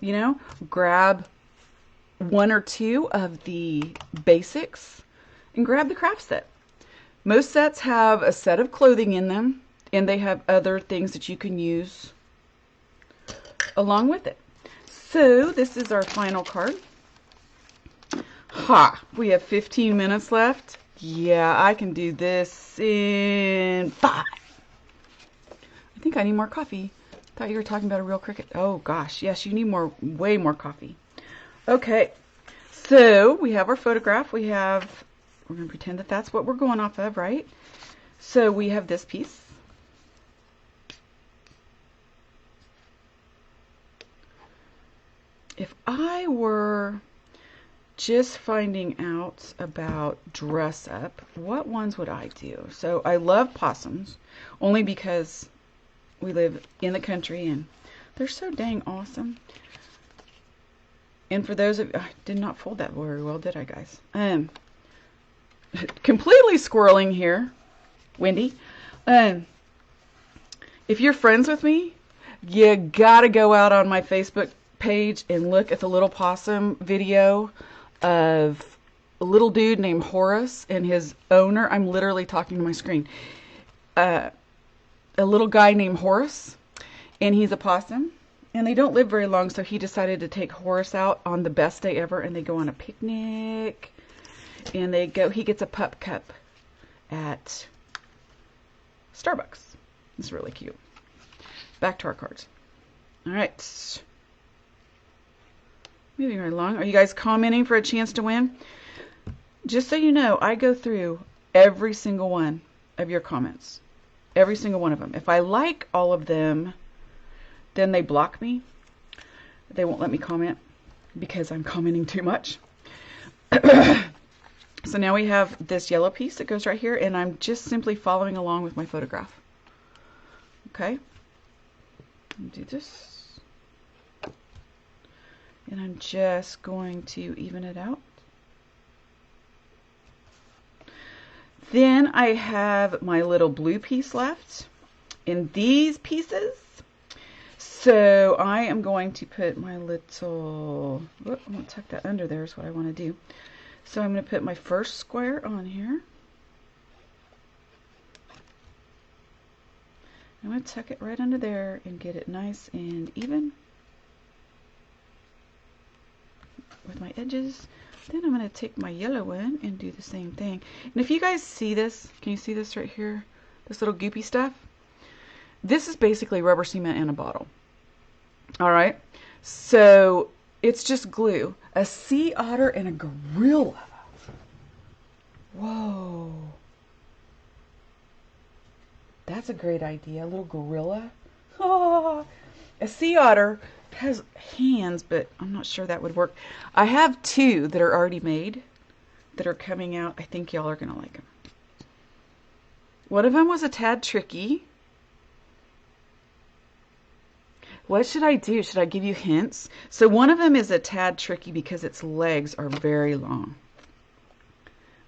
you know, grab one or two of the basics and grab the craft set. Most sets have a set of clothing in them, and they have other things that you can use along with it. So this is our final card. Ha! We have 15 minutes left. Yeah, I can do this in 5. I think I need more coffee. Thought you were talking about a real cricket. Oh gosh, yes, you need way more coffee. Okay, so we have our photograph. We're going to pretend that that's what we're going off of, right? So we have this piece. If I were just finding out about dress up, what ones would I do? So I love possums, only because we live in the country and they're so dang awesome. And for those of you, I did not fold that very well, did I, guys? Completely squirreling here, Wendy. If you're friends with me, you gotta go out on my Facebook page and look at the little possum video of a little dude named Horace and his owner. I'm literally talking to my screen. A little guy named Horace, and he's a possum, and they don't live very long, so he decided to take Horace out on the best day ever, and they go on a picnic, and he gets a pup cup at Starbucks. It's really cute. Back to our cards. All right. Moving right along. Are you guys commenting for a chance to win? Just so you know, I go through every single one of your comments. Every single one of them. If I like all of them, then they block me. They won't let me comment because I'm commenting too much. So now we have this yellow piece that goes right here, and I'm just simply following along with my photograph. Okay. Do this. And I'm just going to even it out. Then I have my little blue piece left in these pieces. So I am going to put my little, I'm going to tuck that under there is what I want to do. So I'm going to put my first square on here. I'm going to tuck it right under there and get it nice and even with my edges. Then I'm going to take my yellow one and do the same thing. And if you guys see this, can you see this right here? This little goopy stuff? This is basically rubber cement in a bottle. Alright? So it's just glue. A sea otter and a gorilla. Whoa. That's a great idea. A little gorilla. Oh, a sea otter has hands, but I'm not sure that would work. I have two that are already made that are coming out. I think y'all are going to like them. One of them was a tad tricky. What should I do? Should I give you hints? So one of them is a tad tricky because its legs are very long.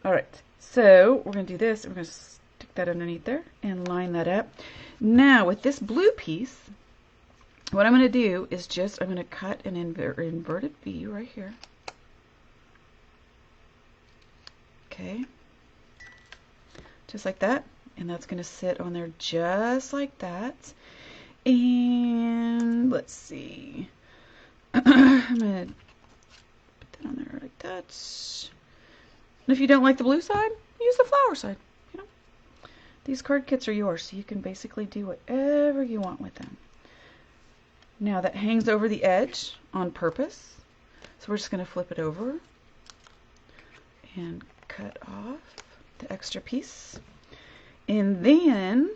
All right, so we're going to do this. We're going to stick that underneath there and line that up. Now with this blue piece, what I'm going to do is I'm going to cut an inverted V right here. Okay, just like that. And that's going to sit on there just like that. And let's see. I'm going to put that on there like that. And if you don't like the blue side, use the flower side. You know, these card kits are yours, so you can basically do whatever you want with them. Now that hangs over the edge on purpose. So we're just going to flip it over and cut off the extra piece. And then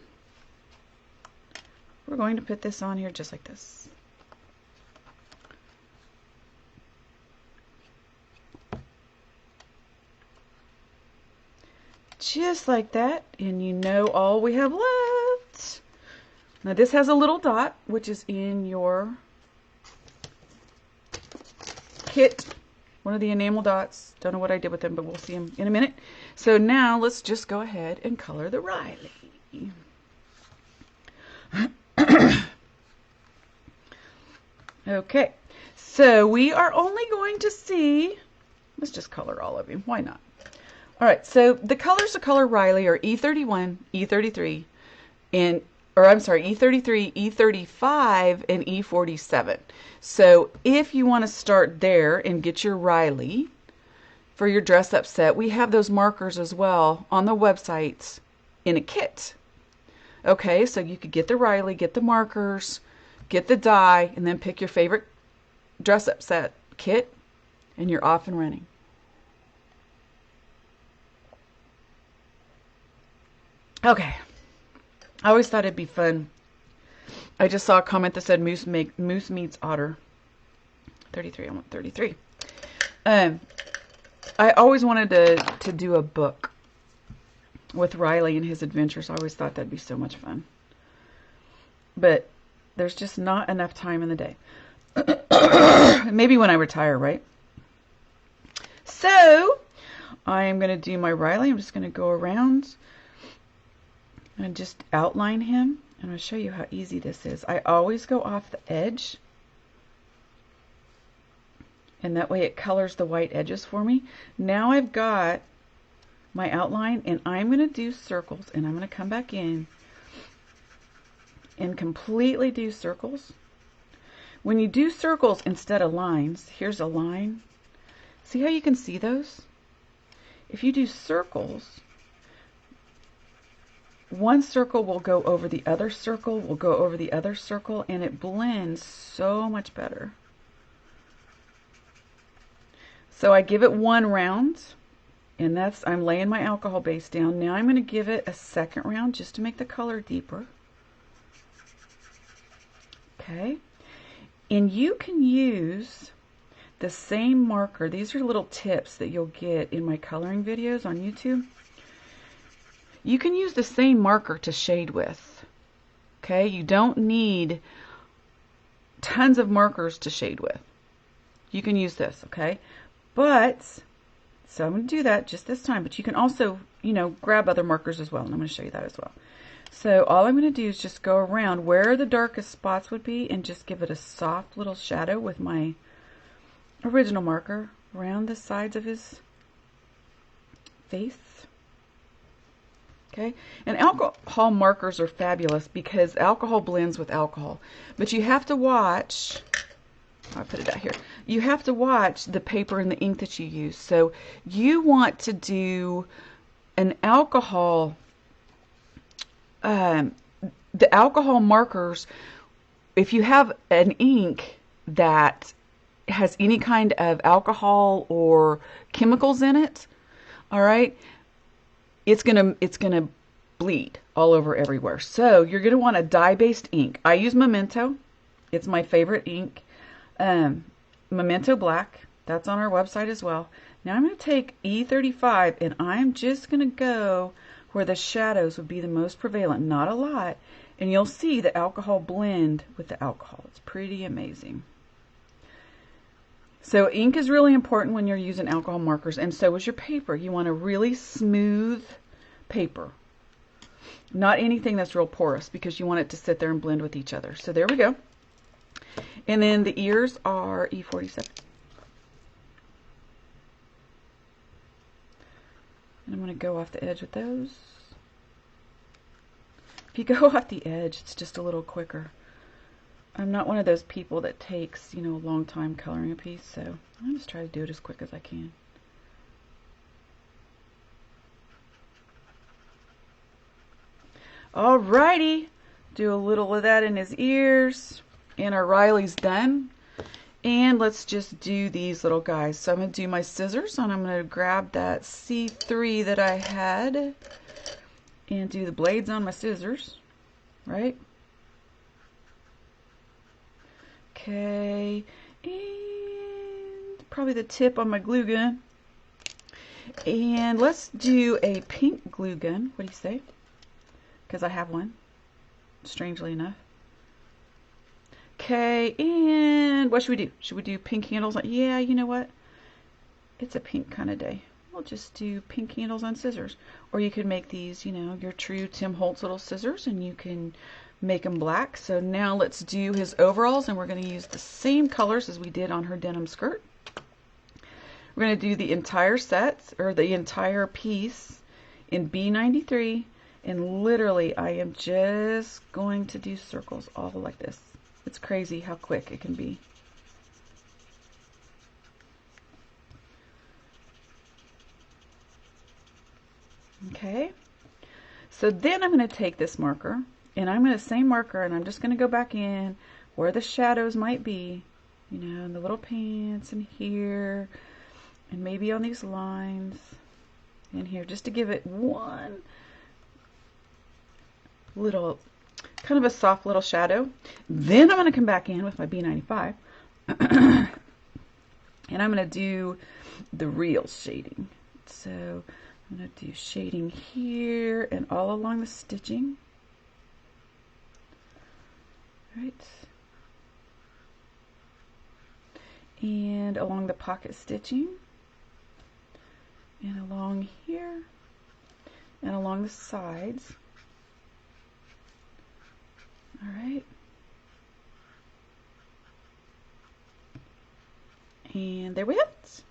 we're going to put this on here just like this. Just like that, and you know all we have left. Now this has a little dot, which is in your kit. One of the enamel dots. Don't know what I did with them, but we'll see them in a minute. So now let's just go ahead and color the Riley. Okay, so we are only going to see, let's just color all of you. Why not? All right, so the colors to color Riley are E31, E33, and E33, E35, and E47. So if you want to start there and get your Riley for your dress up set, we have those markers as well on the websites in a kit. Okay, so you could get the Riley, get the markers, get the die, and then pick your favorite dress up set kit, and you're off and running. Okay, I always thought it'd be fun. I just saw a comment that said moose meets otter. 33, I want 33. I always wanted to do a book with Riley and his adventures. I always thought that'd be so much fun. But there's just not enough time in the day. Maybe when I retire, right? So I am going to do my Riley. I'm just going to go around and just outline him. I'm going to show you how easy this is. I always go off the edge, and that way it colors the white edges for me. Now I've got my outline, and I'm going to do circles, and I'm going to come back in and completely do circles. When you do circles instead of lines, here's a line. See how you can see those? If you do circles, one circle will go over the other circle, will go over the other circle, and it blends so much better. So I give it one round, and that's, I'm laying my alcohol base down. Now I'm going to give it a second round just to make the color deeper. Okay, and you can use the same marker. These are little tips that you'll get in my coloring videos on YouTube. You can use the same marker to shade with. Okay, you don't need tons of markers to shade with. You can use this, okay? But, so I'm going to do that just this time, but you can also, you know, grab other markers as well, and I'm going to show you that as well. So all I'm going to do is just go around where the darkest spots would be and just give it a soft little shadow with my original marker around the sides of his face. Okay, and alcohol markers are fabulous because alcohol blends with alcohol, but you have to watch, I'll put it out here, you have to watch the paper and the ink that you use. So you want to do an alcohol, the alcohol markers, if you have an ink that has any kind of alcohol or chemicals in it, all right, it's gonna bleed all over everywhere. So you're gonna want a dye-based ink. I use Memento. It's my favorite ink. Memento Black. That's on our website as well. Now I'm gonna take E35 and I'm just gonna go where the shadows would be the most prevalent, not a lot, and you'll see the alcohol blend with the alcohol. It's pretty amazing. So ink is really important when you're using alcohol markers, and so is your paper. You want a really smooth paper, not anything that's real porous, because you want it to sit there and blend with each other. So there we go. And then the ears are E47. And I'm going to go off the edge with those. If you go off the edge, it's just a little quicker. I'm not one of those people that takes, you know, a long time coloring a piece, so I'll just try to do it as quick as I can. Alrighty, do a little of that in his ears, and our Riley's done. And let's just do these little guys. So I'm going to do my scissors, and I'm going to grab that C3 that I had and do the blades on my scissors, right? Okay, and probably the tip on my glue gun. And let's do a pink glue gun. What do you say? Because I have one, strangely enough. Okay, and what should we do? Should we do pink handles? Yeah, you know what? It's a pink kind of day. We'll just do pink handles on scissors. Or you could make these, you know, your true Tim Holtz little scissors, and you can make them black. So now let's do his overalls, and we're going to use the same colors as we did on her denim skirt. We're going to do the entire set, or the entire piece, in B93, and literally I am just going to do circles all like this. It's crazy how quick it can be. Okay, so then I'm going to take this marker, and I'm going to same marker, and I'm just going to go back in where the shadows might be, you know, in the little pants and here, and maybe on these lines in here, just to give it one little, kind of a soft little shadow. Then I'm going to come back in with my B95, and I'm going to do the real shading. So I'm going to do shading here and all along the stitching. Right. And along the pocket stitching. And along here. And along the sides. Alright. And there we have it.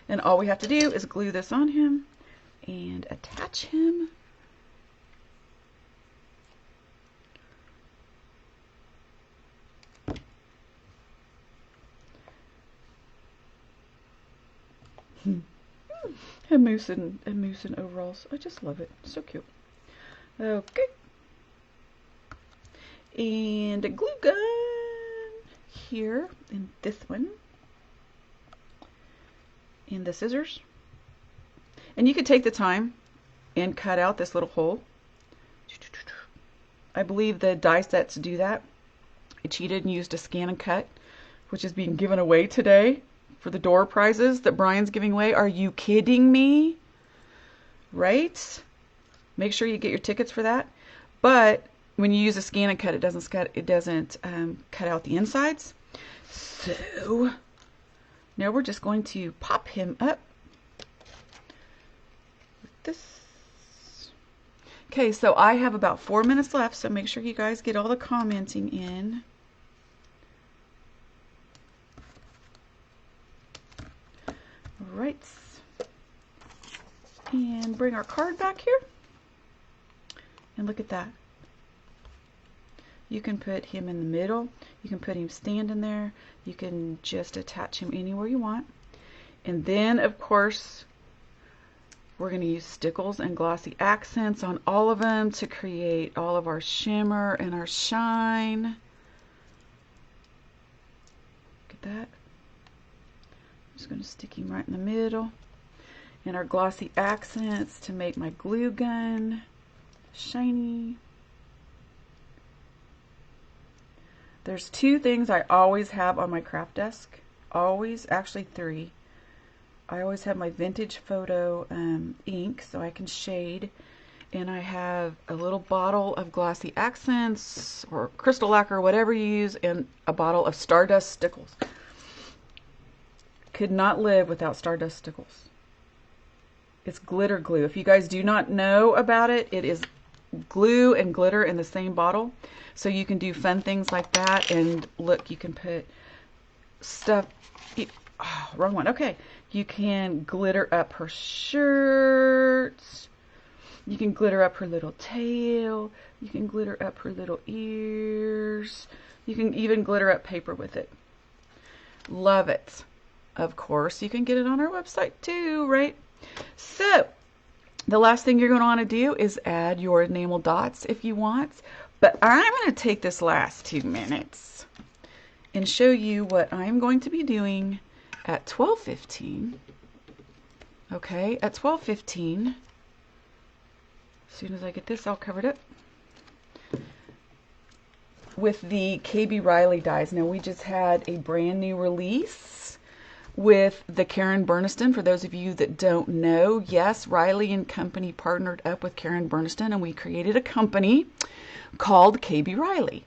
And all we have to do is glue this on him and attach him. A moose in overalls. I just love it. So cute. Okay. And a glue gun here in this one. And the scissors. And you could take the time and cut out this little hole. I believe the die sets do that. I cheated and used a scan and cut, which is being given away today for the door prizes that Brian's giving away. Are you kidding me? Right? Make sure you get your tickets for that. But when you use a scan and cut, it doesn't cut out the insides. So now we're just going to pop him up with this. Okay, so I have about 4 minutes left, so make sure you guys get all the commenting in. All right, and bring our card back here, and look at that. You can put him in the middle, you can put him standing there, you can just attach him anywhere you want. And then, of course, we're going to use stickles and glossy accents on all of them to create all of our shimmer and our shine. Look at that. I'm just going to stick him right in the middle. And our glossy accents to make my glue gun shiny. There's 2 things I always have on my craft desk. Always, actually 3. I always have my vintage photo ink so I can shade, and I have a little bottle of glossy accents or crystal lacquer, whatever you use, and a bottle of Stardust stickles. Could not live without Stardust stickles. It's glitter glue. If you guys do not know about it, it is glue and glitter in the same bottle, so you can do fun things like that. And look, you can put stuff. Oh, wrong one. Okay. You can glitter up her shirt. You can glitter up her little tail. You can glitter up her little ears. You can even glitter up paper with it. Love it. Of course, you can get it on our website too, right? So, the last thing you're going to want to do is add your enamel dots if you want. But I'm going to take this last 2 minutes and show you what I'm going to be doing at 12:15. Okay, at 12:15, as soon as I get this all covered up, with the KB Riley dies. Now we just had a brand new release with the Karen Burniston. For those of you that don't know, yes, Riley and Company partnered up with Karen Burniston and we created a company called KB Riley.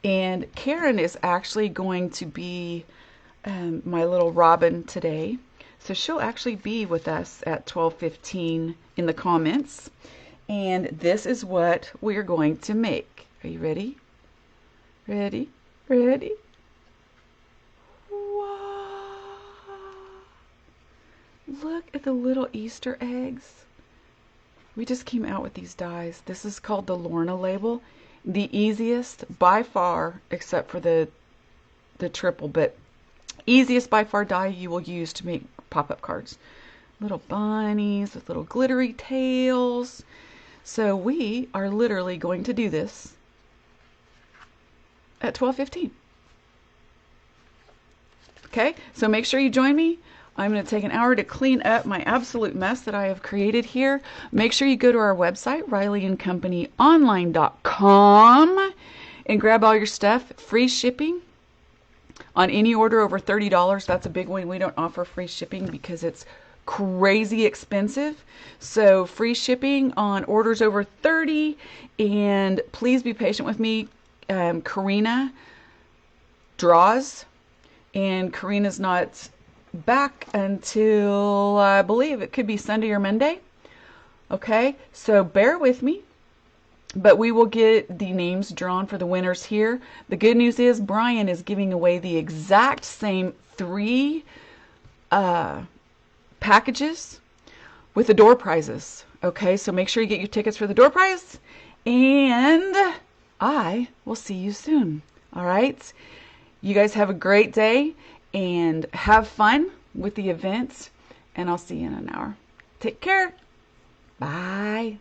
And Karen is actually going to be my little Robin today. So she'll actually be with us at 12:15 in the comments. And this is what we're going to make. Are you ready? Ready? Ready? Wow! Look at the little Easter eggs. We just came out with these dies. This is called the Lorna label. The easiest by far, except for the triple, but easiest by far die you will use to make pop-up cards. Little bunnies with little glittery tails. So we are literally going to do this at 12:15. Okay, so make sure you join me. I'm going to take an hour to clean up my absolute mess that I have created here. Make sure you go to our website, RileyandCompanyOnline.com, and grab all your stuff. Free shipping on any order over $30. That's a big one. We don't offer free shipping because it's crazy expensive. So free shipping on orders over 30, and please be patient with me. Karina draws, and Karina's not back until I believe it could be Sunday or Monday. Okay, so bear with me, but we will get the names drawn for the winners here. The good news is Brian is giving away the exact same 3 packages with the door prizes. Okay, so make sure you get your tickets for the door prize, and I will see you soon. All right, you guys have a great day and have fun with the events, and I'll see you in an hour. Take care. Bye.